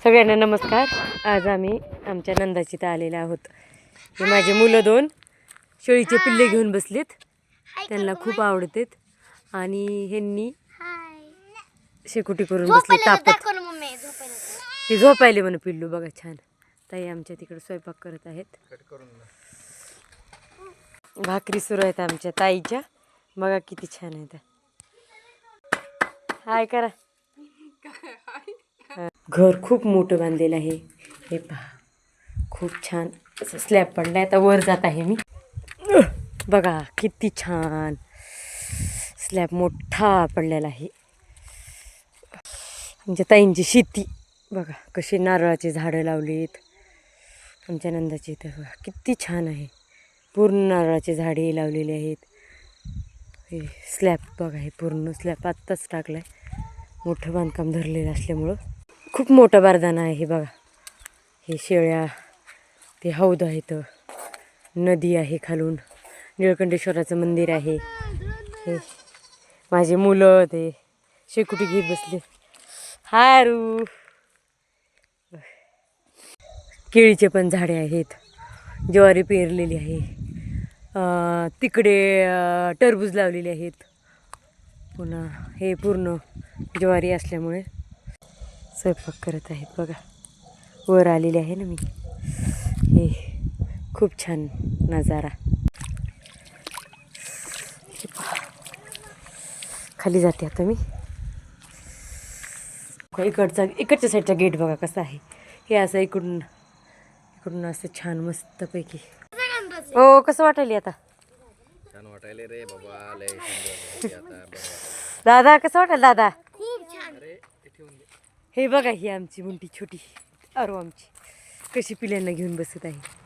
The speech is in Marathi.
सगळ्यांना नमस्कार. आज आम्ही आमच्या नंदाची इथं आलेले आहोत. हे माझे मुलं दोन शेळीचे पिल्ले घेऊन बसलेत. त्यांना खूप आवडतेत आणि ह्यांनी शेकोटी करून बसले तापत. ते झोपायले म्हणे पिल्लू. बघा छान. ताई आमच्या तिकडे स्वयंपाक करत आहेत. भाकरी सुरू आहेत आमच्या ताईच्या. बघा किती छान आहेत. हाय करा. घर खूप मोठं बांधलेलं आहे. हे पहा खूप छान असं स्लॅब पडला आहे. आता वर जात आहे मी. बघा किती छान स्लॅब मोठा पडलेला आहे. आमच्या ताईंची शेती बघा कशी नारळाची झाडं लावलीत. आमच्या नंदाची इथं बघा किती छान आहे. पूर्ण नारळाची झाडे लावलेली आहेत. हे स्लॅब बघा हे पूर्ण स्लॅब आत्ताच टाकला आहे. मोठं बांधकाम धरलेलं असल्यामुळं खूप मोठा बारदाना आहे. हे बघा हे शेळ्या, ते हौद आहेत, नदी आहे खालून, निळकंठेश्वराचं मंदिर आहे. हे माझे मुलं ते शेकोटी घेत बसले. हारू केळीचे पण झाडे आहेत. ज्वारी पेरलेली आहे. तिकडे टरबूज लावलेले आहेत. पुन्हा हे पूर्ण ज्वारी असल्यामुळे स्वयंपाक करत आहेत. बघा वर आलेले आहे ना मी. हे खूप छान नजारा. खाली जाते आता मी. इकडच्या साईडचा गेट बघा कसा आहे. हे असं इकडून असं छान मस्तपैकी. हो कसं वाटायले आता. छान वाटायले रे बाबा. लय सुंदर. दादा कसं वाटेल दादा. खूप छान. हे बघा ही आमची मुंटी छोटी आरू आमची कशी पिल्यांना घेऊन बसत आहे.